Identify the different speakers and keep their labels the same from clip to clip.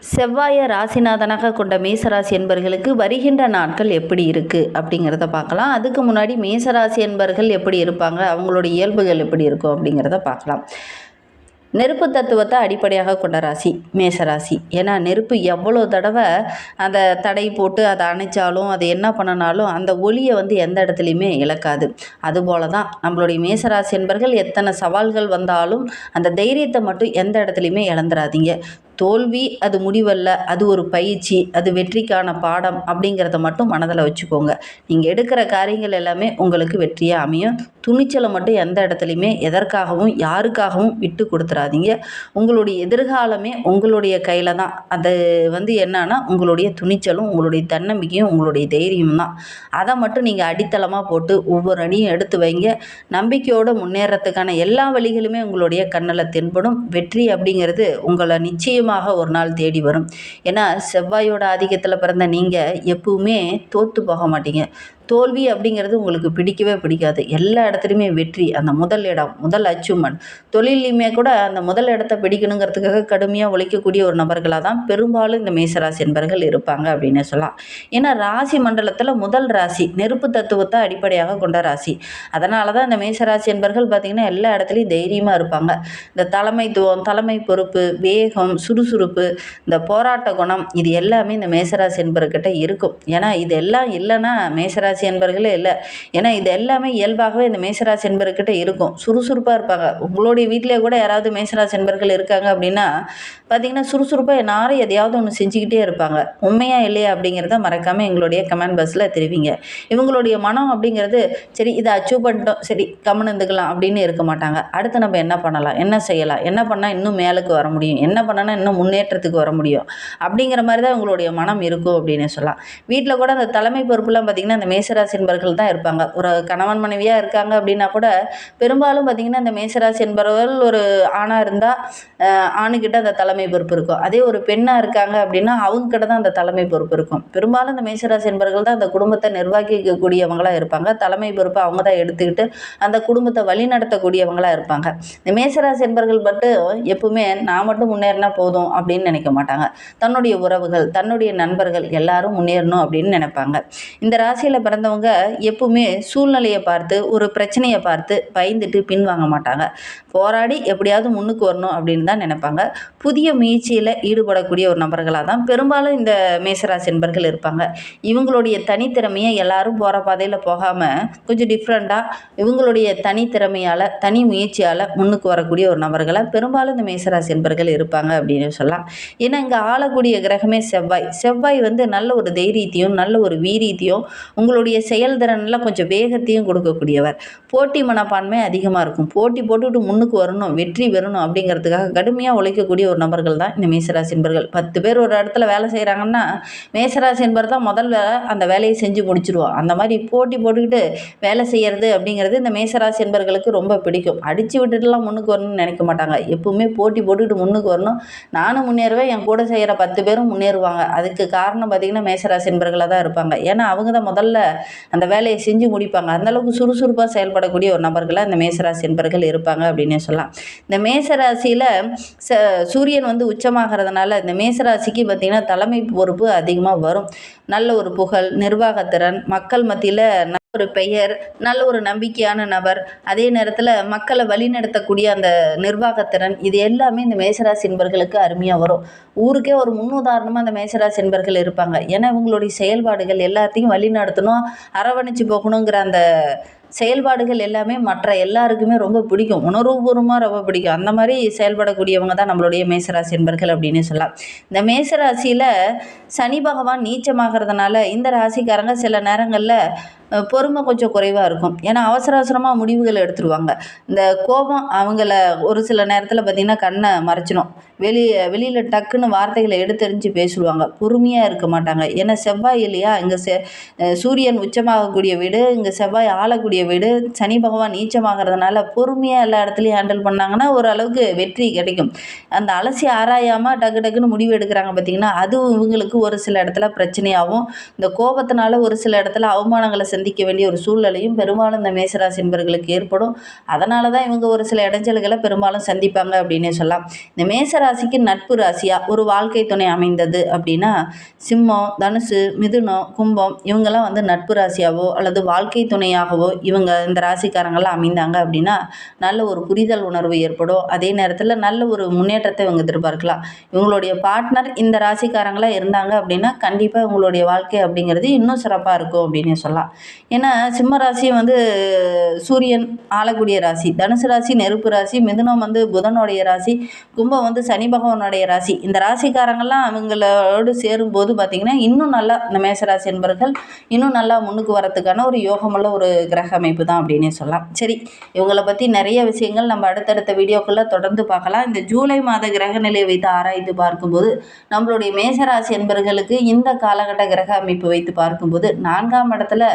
Speaker 1: செவ்வாயை ராசிநாதனாக கொண்ட மேசராசி என்பர்களுக்கு வருகின்ற நாட்கள் எப்படி இருக்குது அப்படிங்கிறத பார்க்கலாம். அதுக்கு முன்னாடி மேசராசி என்பர்கள் எப்படி இருப்பாங்க, அவங்களோட இயல்புகள் எப்படி இருக்கும் அப்படிங்கிறத பார்க்கலாம். நெருப்பு தத்துவத்தை அடிப்படையாக கொண்ட ராசி மேசராசி. ஏன்னா நெருப்பு எவ்வளோ தடவை அதை தடை போட்டு அதை அணைச்சாலும் அதை என்ன பண்ணினாலும் அந்த ஒளியை எந்த இடத்துலையுமே இழக்காது. அதுபோல தான் நம்மளுடைய மேசராசி என்பர்கள் எத்தனை சவால்கள் வந்தாலும் அந்த தைரியத்தை மட்டும் எந்த இடத்துலையுமே இழந்துடாதீங்க. தோல்வி அது முடிவல்ல, அது ஒரு பயிற்சி, அது வெற்றிக்கான பாடம் அப்படிங்கிறத மட்டும் மனதில் வச்சுக்கோங்க. நீங்கள் எடுக்கிற காரியங்கள் எல்லாமே உங்களுக்கு வெற்றியாக அமையும். துணிச்சலை மட்டும் எந்த இடத்துலையுமே எதற்காகவும் யாருக்காகவும் விட்டு கொடுத்துடாதீங்க. உங்களுடைய எதிர்காலமே உங்களுடைய கையில் தான். அது என்னன்னா உங்களுடைய துணிச்சலும் உங்களுடைய தன்னம்பிக்கையும் உங்களுடைய தைரியமும் தான். அதை மட்டும் நீங்கள் அடித்தளமாக போட்டு ஒவ்வொரு அடியும் எடுத்து வைங்க. நம்பிக்கையோடு முன்னேறத்துக்கான எல்லா வழிகளுமே உங்களுடைய கண்ணில் தென்படும். வெற்றி அப்படிங்கிறது உங்களை நிச்சயமாக ஒரு நாள் தேடி வரும். ஏன்னா செவ்வாயோட ஆதிக்கத்தில் பிறந்த நீங்கள் எப்பவுமே தோற்று போக மாட்டீங்க. தோல்வி அப்படிங்கிறது உங்களுக்கு பிடிக்கவே பிடிக்காது. எல்லா இடத்துலையுமே வெற்றி, அந்த முதல் இடம், முதல் அச்சீவ்மெண்ட். தொழிலையுமே கூட அந்த முதல் இடத்த பிடிக்கணுங்கிறதுக்காக கடுமையாக உழைக்கக்கூடிய ஒரு நபர்களாக தான் பெரும்பாலும் இந்த மேசராசி என்பர்கள் இருப்பாங்க அப்படின்னு சொல்லலாம். ஏன்னா ராசி மண்டலத்தில் முதல் ராசி நெருப்பு தத்துவத்தை அடிப்படையாக கொண்ட ராசி. அதனால தான் இந்த மேசராசி என்பர்கள் பார்த்திங்கன்னா எல்லா இடத்துலையும் தைரியமாக இருப்பாங்க. இந்த தலைமைத்துவம், தலைமை பொறுப்பு, வேகம், சுறுசுறுப்பு, இந்த போராட்ட குணம், இது எல்லாமே இந்த மேசராசி என்பர்கிட்ட இருக்கும். ஏன்னா இது எல்லாம் இல்லைன்னா மேசராசி என்பர்களே இல்லை. ஏன்னா இது எல்லாமே இயல்பாகவே இந்த மேசராசி என்பர்கிட்ட இருக்கும். சுறுசுறுப்பாக இருப்பாங்க. உங்களுடைய வீட்டிலே கூட யாராவது மேசராசி என்பர்கள் இருக்காங்க அப்படின்னா பார்த்தீங்கன்னா சுறுசுறுப்பாக எல்லாரும் எதையாவது ஒன்று செஞ்சுக்கிட்டே இருப்பாங்க. உண்மையாக இல்லையா அப்படிங்கிறத மறக்காமல் எங்களுடைய கமெண்ட் பாக்ஸில் தெரிவிங்க. இவங்களுடைய மனம் அப்படிங்கிறது சரி இதை அச்சீவ் பண்ணிட்டோம், சரி கம்முன்னு இருந்துக்கலாம் அப்படின்னு இருக்க மாட்டாங்க. அடுத்து நம்ம என்ன பண்ணலாம், என்ன செய்யலாம், என்ன பண்ணால் இன்னும் மேலுக்கு வர முடியும், என்ன பண்ணனா இன்னும் முன்னேற்றத்துக்கு வர முடியும் அப்படிங்கிற மாதிரி தான் உங்களுடைய மனம் இருக்கும் அப்படின்னு சொல்லலாம். வீட்டில் கூட அந்த தலைமை பொறுப்புலாம் பார்த்திங்கன்னா அந்த மேசராசி என்பர்கள் தான் இருப்பாங்க. ஒரு கணவன் மனைவியாக இருக்காங்க அப்படின்னா கூட பெரும்பாலும் பார்த்திங்கன்னா இந்த மேசராசி என்பவர்கள் ஒரு ஆணாக இருந்தால் ஆணுக்கிட்ட அந்த தலைமை பொறுப்பு இருக்கும். அதே ஒரு பெண்ணாக இருக்காங்க அப்படின்னா அவங்கக்கிட்ட தான் அந்த தலைமை பொறுப்பு இருக்கும். பெரும்பாலும் இந்த மேசராசி என்பர்கள் தான் அந்த குடும்பத்தை நிர்வகிக்கக்கூடியவங்களாக இருப்பாங்க. தலைமை பொறுப்பை அவங்க தான் எடுத்துக்கிட்டு அந்த குடும்பத்தை வழி நடத்தக்கூடியவங்களாக இருப்பாங்க. இந்த மேசராசி என்பர்கள் மட்டும் எப்பவுமே நான் மட்டும் முன்னேறினா போதும் அப்படின்னு நினைக்க மாட்டாங்க. தன்னுடைய உறவுகள், தன்னுடைய நண்பர்கள் எல்லாரும் முன்னேறணும் அப்படின்னு நினைப்பாங்க. இந்த ராசியில் பிறந்தவங்க எப்பவுமே சூழ்நிலையை பார்த்து ஒரு பிரச்சனையை பார்த்து பயந்துட்டு பின்வாங்க மாட்டாங்க. போராடி எப்படியாவது முன்னுக்கு வரணும் அப்படின்னு தான் நினைப்பாங்க. புதிய முயற்சியில் ஈடுபடக்கூடிய ஒரு நபர்களாக தான் பெரும்பாலும் இந்த மேசராசி என்பர்கள் இருப்பாங்க. இவங்களுடைய தனித்திறமையை எல்லாரும் போகிற பாதையில் போகாமல் கொஞ்சம் டிஃப்ரெண்ட்டாக இவங்களுடைய தனித்திறமையால் தனி முயற்சியால் முன்னுக்கு வரக்கூடிய ஒரு நபர்களாக பெரும்பாலும் இந்த மேசராசி என்பர்கள் இருப்பாங்க அப்படின்னு சொல்லலாம். ஏன்னா இங்கே ஆளக்கூடிய கிரகமே செவ்வாய். செவ்வாய் நல்ல ஒரு தைரியத்தையும் நல்ல ஒரு வீரியத்தையும் உங்களுடைய செயல்திறனில் கொஞ்சம் வேகத்தையும் கொடுக்கக்கூடியவர். போட்டி மனப்பான்மை அதிகமாக இருக்கும். போட்டி போட்டுக்கிட்டு முன்னுக்கு வரணும், வெற்றி பெறணும் அப்படிங்கிறதுக்காக கடுமையாக உழைக்கக்கூடிய ஒரு நபர்கள் தான் இந்த மேசராசி என்பர்கள். 10 பேர் ஒரு இடத்துல வேலை செய்கிறாங்கன்னா மேசராசி என்பர் தான் முதல் வேலை அந்த வேலையை செஞ்சு முடிச்சிடுவோம். அந்த மாதிரி போட்டி போட்டுக்கிட்டு வேலை செய்கிறது அப்படிங்கிறது இந்த மேசராசி என்பர்களுக்கு ரொம்ப பிடிக்கும். அடித்து விட்டுட்டுலாம் முன்னுக்கு வரணும்னு நினைக்க மாட்டாங்க. எப்பவுமே போட்டி போட்டுக்கிட்டு முன்னுக்கு வரணும், நானும் முன்னேறுவேன், என் கூட செய்கிற 10 பேரும் முன்னேறுவாங்க. அதுக்கு காரணம் பார்த்திங்கன்னா மேசராசி என்பர்களாக தான் இருப்பாங்க. ஏன்னா அவங்க தான் முதல்ல அந்த வேலையை செஞ்சு முடிப்பாங்க. அந்தளவுக்கு சுறுசுறுப்பாக செயல்படக்கூடிய ஒரு நபர்களாக இந்த மேசராசி என்பர்கள் இருப்பாங்க அப்படின்னே சொல்லலாம். இந்த மேசராசியில் சூரியன் உச்சமாகிறதுனால இந்த மேசராசிக்கு பார்த்திங்கன்னா தலைமை பொறுப்பு அதிகமாக வரும். நல்ல ஒரு புகழ், நிர்வாகத்திறன், மக்கள் மத்தியில் ஒரு பெயர், நல்ல ஒரு நம்பிக்கையான நபர், அதே நேரத்தில் மக்களை வழிநடத்தக்கூடிய அந்த நிர்வாகத்திறன், இது எல்லாமே இந்த மேசராசி என்பர்களுக்கு அருமையாக வரும். ஊருக்கே ஒரு முன்னுதாரணமாக அந்த மேசராசி என்பர்கள் இருப்பாங்க. ஏன்னா இவங்களுடைய செயல்பாடுகள் எல்லாத்தையும் வழி நடத்தணும், அரவணைச்சு போகணுங்கிற அந்த செயல்பாடுகள் எல்லாமே மற்ற எல்லாருக்குமே ரொம்ப பிடிக்கும். உணர்வுபூர்வமாக ரொம்ப பிடிக்கும். அந்த மாதிரி செயல்படக்கூடியவங்க தான் நம்மளுடைய மேசராசி என்பர்கள் அப்படின்னு சொல்லலாம். இந்த மேசராசியில் சனி பகவான் நீச்சமாகிறதுனால இந்த ராசிக்காரங்க சில நேரங்களில் பொறுமை கொஞ்சம் குறைவாக இருக்கும். ஏன்னா அவசர அவசரமாக முடிவுகள் எடுத்துருவாங்க. இந்த கோபம் அவங்கள ஒரு சில நேரத்தில் பார்த்திங்கன்னா கண்ணை மறைச்சிடும். வெளியில் டக்குன்னு வார்த்தைகளை எடுத்தெறிஞ்சு பேசுவாங்க. பொறுமையாக இருக்க மாட்டாங்க. ஏன்னா செவ்வாய் இல்லையா, இங்கே சூரியன் உச்சமாகக்கூடிய வீடு, இங்கே செவ்வாய் ஆளக்கூடிய பார்க்கக்கூடிய வீடு. சனி பகவான் நீச்சமாகறதுனால பொறுமையாக எல்லா இடத்துலையும் ஹேண்டில் பண்ணாங்கன்னா ஓரளவுக்கு வெற்றி கிடைக்கும். அந்த அலசி ஆராயாமல் டக்கு டக்குன்னு முடிவு எடுக்கிறாங்க பார்த்தீங்கன்னா, அது இவங்களுக்கு ஒரு சில இடத்துல பிரச்சனையாகவும், இந்த கோபத்தினால ஒரு சில இடத்துல அவமானங்களை சந்திக்க வேண்டிய ஒரு சூழ்நிலையும் பெரும்பாலும் இந்த மேசராசி என்பர்களுக்கு ஏற்படும். அதனால தான் இவங்க ஒரு சில இடைஞ்சல்களை பெரும்பாலும் சந்திப்பாங்க அப்படின்னே சொல்லலாம். இந்த மேசராசிக்கு நட்பு ராசியாக ஒரு வாழ்க்கை துணை அமைந்தது அப்படின்னா, சிம்மம், தனுசு, மிதுனம், கும்பம் இவங்கெல்லாம் வந்து நட்பு ராசியாவோ அல்லது வாழ்க்கை துணையாகவோ இவங்க இந்த ராசிக்காரங்களாம் அமைந்தாங்க அப்படின்னா நல்ல ஒரு புரிதல் உணர்வு ஏற்படும். அதே நேரத்தில் நல்ல ஒரு முன்னேற்றத்தை இவங்க எதிர்பார்க்கலாம். இவங்களுடைய பார்ட்னர் இந்த ராசிக்காரங்களாக இருந்தாங்க அப்படின்னா கண்டிப்பாக இவங்களுடைய வாழ்க்கை அப்படிங்கிறது இன்னும் சிறப்பாக இருக்கும் அப்படின்னு சொல்லலாம். ஏன்னா சிம்ம ராசி வந்து சூரியன் ஆளக்கூடிய ராசி, தனுசு ராசி நெருப்பு ராசி, மிதுனம் வந்து புதனுடைய ராசி, கும்பம் வந்து சனி பகவானுடைய ராசி. இந்த ராசிக்காரங்கள்லாம் அவங்களோடு சேரும்போது பார்த்திங்கன்னா இன்னும் நல்லா இந்த மேசராசி என்பவர்கள் இன்னும் நல்லா முன்னுக்கு வரத்துக்கான ஒரு யோகமுள்ள ஒரு கிரக அமைப்பு தான் அப்படின்னே சொல்லலாம். சரி, இவங்களை பற்றி நிறைய விஷயங்கள் நம்ம அடுத்தடுத்த வீடியோக்குள்ளே தொடர்ந்து பார்க்கலாம். இந்த ஜூலை மாத கிரக நிலையை வைத்து ஆராய்ந்து பார்க்கும்போது நம்மளுடைய மேசராசி என்பவர்களுக்கு இந்த காலகட்ட கிரக அமைப்பு வைத்து பார்க்கும்போது 4ஆம் இடத்துல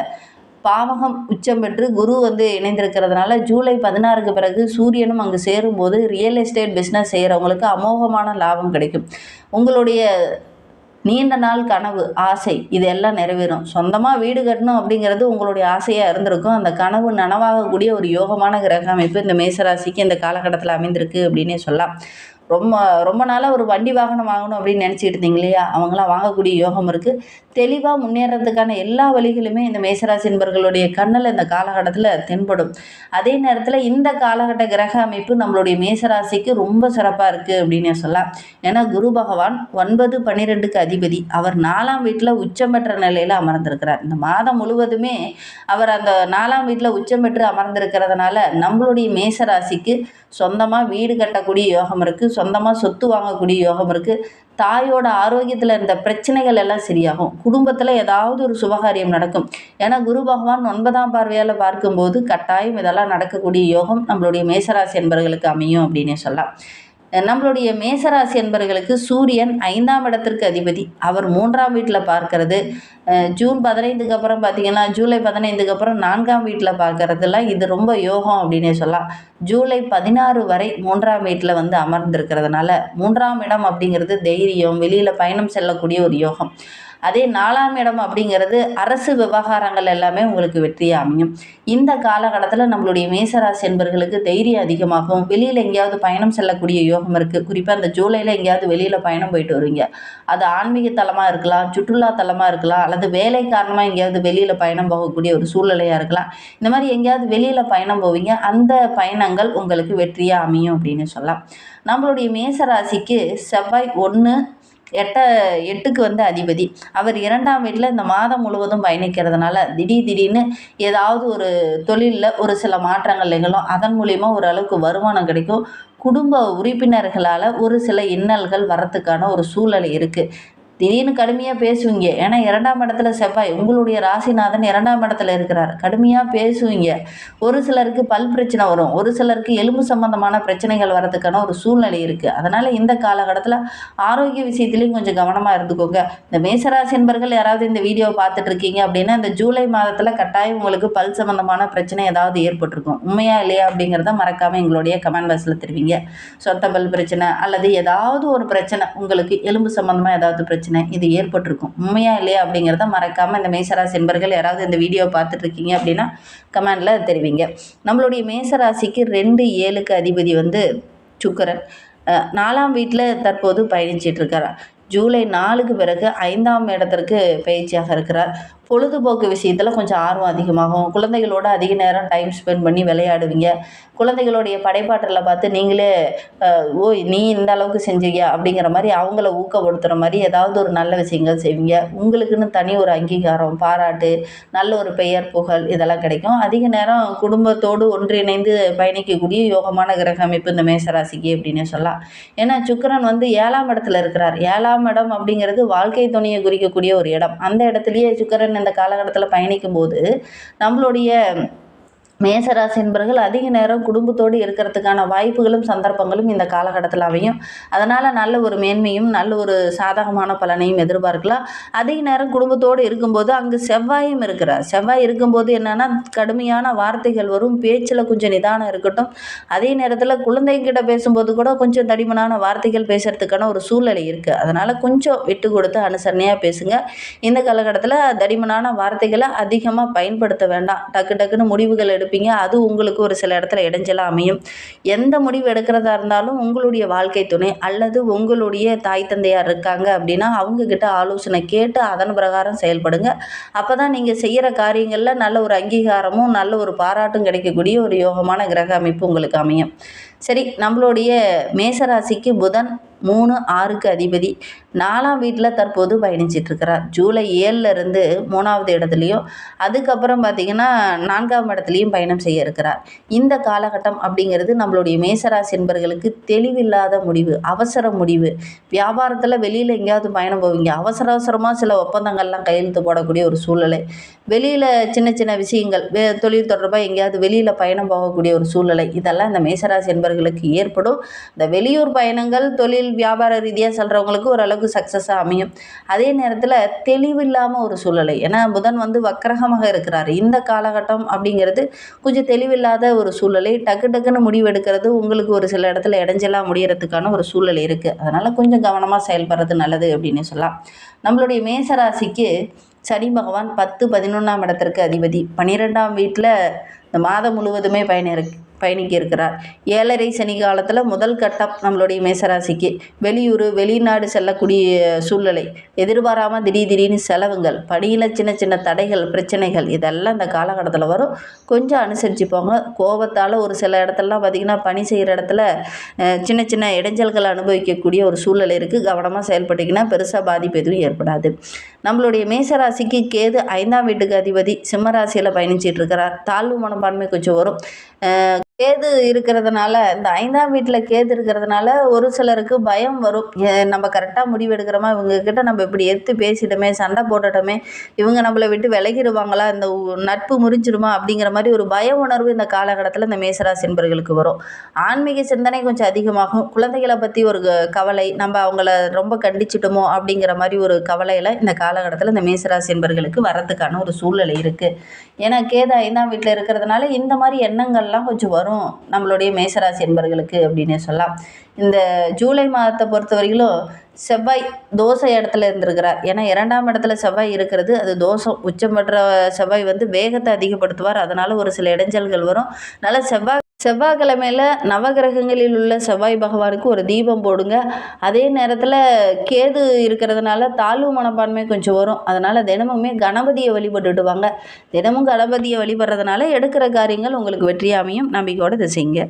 Speaker 1: பாவகம் உச்சம் பெற்று குரு வந்து இணைந்திருக்கிறதுனால ஜூலை 16க்கு பிறகு சூரியனும் அங்கு சேரும்போது ரியல் எஸ்டேட் பிஸ்னஸ் செய்கிறவங்களுக்கு அமோகமான லாபம் கிடைக்கும். உங்களுடைய நீண்ட நாள் கனவு, ஆசை இதெல்லாம் நிறைவேறும். சொந்தமாக வீடு கட்டணும் அப்படிங்கிறது உங்களுடைய ஆசையாக இருந்திருக்கும். அந்த கனவு நனவாகக்கூடிய ஒரு யோகமான கிரக அமைப்பு இந்த மேசராசிக்கு இந்த காலகட்டத்தில் அமைந்திருக்கு அப்படின்னே சொல்லலாம். ரொம்ப நாளாக ஒரு வண்டி வாகனம் வாங்கணும் அப்படின்னு நினச்சிட்டு இருந்தீங்க இல்லையா, அவங்களாம் வாங்கக்கூடிய யோகம் இருக்குது. தெளிவாக முன்னேறதுக்கான எல்லா வழிகளுமே இந்த மேசராசி என்பவர்களுடைய கண்ணில் இந்த காலகட்டத்தில் தென்படும். அதே நேரத்தில் இந்த காலகட்ட கிரக அமைப்பு நம்மளுடைய மேசராசிக்கு ரொம்ப சிறப்பாக இருக்குது அப்படின்னு சொல்லலாம். ஏன்னா குரு பகவான் 9, 12க்கு அதிபதி. அவர் 4ஆம் வீட்டில் உச்சம் பெற்ற நிலையில் அமர்ந்திருக்கிறார். இந்த மாதம் முழுவதுமே அவர் அந்த 4ஆம் வீட்டில் உச்சம் பெற்று அமர்ந்திருக்கிறதுனால நம்மளுடைய மேசராசிக்கு சொந்தமாக வீடு கட்டக்கூடிய யோகம் இருக்குது, சொந்தமாக சொத்து வாங்கக்கூடிய யோகம் இருக்குது. தாயோட ஆரோக்கியத்தில் இருந்த பிரச்சனைகள் எல்லாம் சரியாகும். குடும்பத்தில் ஏதாவது ஒரு சுபகாரியம் நடக்கும். ஏன்னா குரு பகவான் 9ஆம் பார்வையால் பார்க்கும்போது கட்டாயம் இதெல்லாம் நடக்கக்கூடிய யோகம் நம்மளுடைய மேசராசி என்பவர்களுக்கு அமையும் அப்படின்னு சொல்லலாம். நம்மளுடைய மேசராசி என்பவர்களுக்கு சூரியன் 5ஆம் இடத்திற்கு அதிபதி. அவர் 3ஆம் வீட்டில் பார்க்கறது, ஜூன் 15க்கு அப்புறம் பார்த்திங்கன்னா ஜூலை 15க்கு அப்புறம் 4ஆம் வீட்டில் பார்க்கறதுலாம் இது ரொம்ப யோகம் அப்படின்னே சொல்லலாம். ஜூலை 16 வரை 3ஆம் வீட்டில் வந்து அமர்ந்திருக்கிறதுனால 3ஆம் இடம் அப்படிங்கிறது தைரியம், வெளியில் பயணம் செல்லக்கூடிய ஒரு யோகம். அதே 4ஆம் இடம் அப்படிங்கிறது அரசு விவகாரங்கள் எல்லாமே உங்களுக்கு வெற்றியாக அமையும். இந்த காலகட்டத்தில் நம்மளுடைய மேசராசி என்பவர்களுக்கு தைரியம் அதிகமாகும். வெளியில் எங்கேயாவது பயணம் செல்லக்கூடிய யோகம் இருக்குது. குறிப்பாக அந்த ஜூலையில் எங்கேயாவது வெளியில் பயணம் போயிட்டு வருவீங்க. அது ஆன்மீக தலமாக இருக்கலாம், சுற்றுலா தலமாக இருக்கலாம், அல்லது வேலை காரணமாக எங்கேயாவது வெளியில் பயணம் போகக்கூடிய ஒரு சூழ்நிலையாக இருக்கலாம். இந்த மாதிரி எங்கேயாவது வெளியில் பயணம் போவீங்க. அந்த பயணங்கள் உங்களுக்கு வெற்றியாக அமையும் அப்படின்னு சொல்லலாம். நம்மளுடைய மேசராசிக்கு செவ்வாய் 8க்கு வந்து அதிபதி. அவர் 2ஆம் வீட்டில் இந்த மாதம் முழுவதும் பயணிக்கிறதுனால திடீர்னு ஏதாவது ஒரு தொழிலில் ஒரு சில மாற்றங்கள் நிகழும். அதன் மூலிமா ஓரளவுக்கு வருமானம் கிடைக்கும். குடும்ப உறுப்பினர்களால் ஒரு சில இன்னல்கள் வரத்துக்கான ஒரு சூழ்நிலை இருக்குது. திடீர்னு கடுமையாக பேசுவீங்க. ஏன்னா 2ஆம் இடத்துல செவ்வாய் உங்களுடைய ராசிநாதன் 2ஆம் இடத்துல இருக்கிறார். கடுமையாக பேசுவீங்க. ஒரு சிலருக்கு பல் பிரச்சனை வரும், ஒரு சிலருக்கு எலும்பு சம்பந்தமான பிரச்சனைகள் வரதுக்கான ஒரு சூழ்நிலை இருக்குது. அதனால் இந்த காலகட்டத்தில் ஆரோக்கிய விஷயத்துலேயும் கொஞ்சம் கவனமாக இருந்துக்கோங்க. இந்த மேசராசி என்பர்கள் யாராவது இந்த வீடியோவை பார்த்துட்டு இருக்கீங்க அப்படின்னா இந்த ஜூலை மாதத்தில் கட்டாயம் உங்களுக்கு பல் சம்பந்தமான பிரச்சனை ஏதாவது ஏற்பட்டிருக்கும். உண்மையா இல்லையா அப்படிங்கிறத மறக்காமல் எங்களுடைய கமெண்ட் பாக்ஸில் தெரிவிங்க. சொத்த பல் பிரச்சனை அல்லது ஏதாவது ஒரு பிரச்சனை, உங்களுக்கு எலும்பு சம்பந்தமாக ஏதாவது பிரச்சனை இது ஏற்பட்டிருக்கும். உண்மையா இல்லையா அப்படிங்கிறத மறக்காமல் இந்த மேசராசி என்பர்கள் யாராவது இந்த வீடியோவை பார்த்துட்டு இருக்கீங்க அப்படின்னா கமெண்டில் தெரிவிங்க. நம்மளுடைய மேசராசிக்கு 2, 7க்கு அதிபதி வந்து சுக்கிரன் 4ஆம் வீட்டில் தற்போது பயணிச்சிட்டு இருக்கார். ஜூலை 4க்கு பிறகு 5ஆம் இடத்திற்கு பயிற்சியாக இருக்கிறார். பொழுதுபோக்கு விஷயத்தில் கொஞ்சம் ஆர்வம் அதிகமாகும். குழந்தைகளோட அதிக நேரம் டைம் ஸ்பெண்ட் பண்ணி விளையாடுவீங்க. குழந்தைகளுடைய படைப்பாற்றலை பார்த்து நீங்களே ஓ நீ இந்த அளவுக்கு செஞ்சீங்க அப்படிங்கிற மாதிரி அவங்கள ஊக்கப்படுத்துகிற மாதிரி ஏதாவது ஒரு நல்ல விஷயங்கள் செய்வீங்க. உங்களுக்குன்னு தனி ஒரு அங்கீகாரம், பாராட்டு, நல்ல ஒரு பெயர், புகழ் இதெல்லாம் கிடைக்கும். அதிக நேரம் குடும்பத்தோடு ஒன்றிணைந்து பயணிக்கக்கூடிய யோகமான கிரக அமைப்பு இந்த மேசராசிக்கு அப்படின்னு சொல்லலாம். ஏன்னா சுக்கிரன் வந்து 7ஆம் இடத்துல இருக்கிறார். 7ஆம் இடம் அப்படிங்கிறது வாழ்க்கை துணையை குறிக்கக்கூடிய ஒரு இடம். அந்த இடத்துலையே சுக்கிரன் இந்த காலகட்டத்தில் பயணிக்கும் போது நம்மளுடைய மேசராசி என்பவர்கள் அதிக நேரம் குடும்பத்தோடு இருக்கிறதுக்கான வாய்ப்புகளும் சந்தர்ப்பங்களும் இந்த காலகட்டத்தில் அமையும். அதனால் நல்ல ஒரு மேன்மையும் நல்ல ஒரு சாதகமான பலனையும் எதிர்பார்க்கலாம். அதிக நேரம் குடும்பத்தோடு இருக்கும்போது அங்கு செவ்வாயும் இருக்கிறார். செவ்வாய் இருக்கும்போது என்னென்னா கடுமையான வார்த்தைகள் வரும், பேச்சில் கொஞ்சம் நிதானம் இருக்கட்டும். அதே நேரத்தில் குழந்தைங்கிட்ட பேசும்போது கூட கொஞ்சம் தடிமனான வார்த்தைகள் பேசுகிறதுக்கான ஒரு சூழ்நிலை இருக்குது. அதனால் கொஞ்சம் விட்டு கொடுத்து அனுசரணையாக பேசுங்க. இந்த காலகட்டத்தில் தடிமனான வார்த்தைகளை அதிகமாக பயன்படுத்த வேண்டாம். டக்கு டக்குன்னு முடிவுகள் எடுப்பீங்க. அது உங்களுக்கு ஒரு சில இடத்துல இடைஞ்சலாக அமையும். எந்த முடிவு எடுக்கிறதா இருந்தாலும் உங்களுடைய வாழ்க்கை துணை அல்லது உங்களுடைய தாய் தந்தையார் இருக்காங்க அப்படின்னா அவங்கக்கிட்ட ஆலோசனை கேட்டு அதன் பிரகாரம் செயல்படுங்க. அப்போ தான் நீங்கள் செய்கிற காரியங்களில் நல்ல ஒரு அங்கீகாரமும் நல்ல ஒரு பாராட்டும் கிடைக்கக்கூடிய ஒரு யோகமான கிரக அமைப்பு உங்களுக்கு அமையும். சரி, நம்மளுடைய மேசராசிக்கு புதன் 3, 6க்கு அதிபதி 4ஆம் வீட்டில் தற்போது பயணிச்சிட்ருக்கிறார். ஜூலை 7லேருந்து 3வது இடத்துலையும் அதுக்கப்புறம் பார்த்திங்கன்னா 4ஆம் இடத்துலையும் பயணம் செய்ய இருக்கிறார். இந்த காலகட்டம் அப்படிங்கிறது நம்மளுடைய மேசராசி என்பர்களுக்கு தெளிவில்லாத முடிவு, அவசர முடிவு. வியாபாரத்தில் வெளியில் எங்கேயாவது பயணம் போவீங்க, அவசரமாக சில ஒப்பந்தங்கள்லாம் கையெழுத்து போடக்கூடிய ஒரு சூழ்நிலை. வெளியில் சின்ன சின்ன விஷயங்கள் தொழில் தொடர்பாக எங்கேயாவது வெளியில் பயணம் போகக்கூடிய ஒரு சூழ்நிலை, இதெல்லாம் இந்த மேசராசி என்பர்களுக்கு ஏற்படும். இந்த வெளியூர் பயணங்கள் தொழில் வியாபார ரீதியாக செல்கிறவங்களுக்கு ஓரளவுக்கு சக்ஸஸாக அமையும். அதே நேரத்தில் தெளிவில்லாமல் ஒரு சூழ்நிலை, ஏன்னா புதன் வக்கரகமாக இருக்கிறார். இந்த காலகட்டம் அப்படிங்கிறது கொஞ்சம் தெளிவில்லாத ஒரு சூழ்நிலை. டக்கு டக்குன்னு முடிவெடுக்கிறது உங்களுக்கு ஒரு சில இடத்துல இடைஞ்சலாக முடியறதுக்கான ஒரு சூழ்நிலை இருக்குது. அதனால் கொஞ்சம் கவனமாக செயல்படுறது நல்லது அப்படின்னு சொல்லலாம். நம்மளுடைய மேசராசிக்கு சனி பகவான் 10, 11ஆம் இடத்திற்கு அதிபதி. 12ஆம் வீட்டில் இந்த மாதம் முழுவதுமே பயணிக்க இருக்கிறார். 7.5 சனி காலத்தில் முதல் கட்டம் நம்மளுடைய மேசராசிக்கு வெளியூர் வெளிநாடு செல்லக்கூடிய சூழ்நிலை, எதிர்பாராமல் திடீர்னு செலவுகள், பணியில் சின்ன சின்ன தடைகள் பிரச்சனைகள் இதெல்லாம் இந்த காலகட்டத்தில் வரும். கொஞ்சம் அனுசரிச்சுப்போங்க. கோபத்தால் ஒரு சில இடத்துலலாம் பார்த்திங்கன்னா பணி செய்கிற இடத்துல சின்ன சின்ன இடைஞ்சல்களை அனுபவிக்கக்கூடிய ஒரு சூழ்நிலை இருக்குது. கவனமாக செயல்பட்டிங்கன்னா பெருசாக பாதிப்பு எதுவும் ஏற்படாது. நம்மளுடைய மேசராசிக்கு கேது 5ஆம் வீட்டுக்கு அதிபதி சிம்மராசியில் பயணிச்சிட்டு இருக்கிறார். தாழ்வு மனப்பான்மை கொஞ்சம் வரும். கேது இருக்கிறதுனால, இந்த 5ஆம் வீட்டில் கேது இருக்கிறதுனால ஒரு சிலருக்கு பயம் வரும். நம்ம கரெக்டாக முடிவு எடுக்கிறோமா, இவங்கக்கிட்ட நம்ம இப்படி எடுத்து பேசிட்டோமே, சண்டை போட்டுட்டோமே, இவங்க நம்மளை விட்டு விலகிடுவாங்களா, இந்த நட்பு முறிஞ்சிருமா அப்படிங்கிற மாதிரி ஒரு பய உணர்வு இந்த காலகட்டத்தில் இந்த மேசராசி என்பர்களுக்கு வரும். ஆன்மீக சிந்தனை கொஞ்சம் அதிகமாகும். குழந்தைகளை பற்றி ஒரு கவலை, நம்ம அவங்கள ரொம்ப கண்டிச்சிட்டோமோ அப்படிங்கிற மாதிரி ஒரு கவலையில் இந்த காலகட்டத்தில் இந்த மேசராசி என்பர்களுக்கு வரதுக்கான ஒரு சூழ்நிலை இருக்குது. ஏன்னா கேது 5ஆம் வீட்டில் இருக்கிறதுனால இந்த மாதிரி எண்ணங்கள்லாம் கொஞ்சம் வரும் நம்மளுடைய மேசராசி என்பர்களுக்கு அப்படின்னு சொல்லலாம். இந்த ஜூலை மாதத்தை பொறுத்த வரையிலும் செவ்வாய் தோசை இடத்துல இருந்திருக்கிறார். ஏன்னா 2ஆம் இடத்துல செவ்வாய் இருக்கிறது அது தோஷம். உச்சம் பெற்ற செவ்வாய் வேகத்தை அதிகப்படுத்துவார். அதனால் ஒரு சில இடைஞ்சல்கள் வரும். அதனால் செவ்வாய்க்கிழமையில் நவகிரகங்களில் உள்ள செவ்வாய் பகவானுக்கு ஒரு தீபம் போடுங்க. அதே நேரத்தில் கேது இருக்கிறதுனால தாழ்வு மனப்பான்மை கொஞ்சம் வரும். அதனால் தினமுமே கணபதியை வழிபட்டுட்டு வாங்க. தினமும் கணபதியை வழிபடுறதுனால எடுக்கிற காரியங்கள் உங்களுக்கு வெற்றியாக அமையும். நம்பிக்கையோடு இதை செய்யுங்க.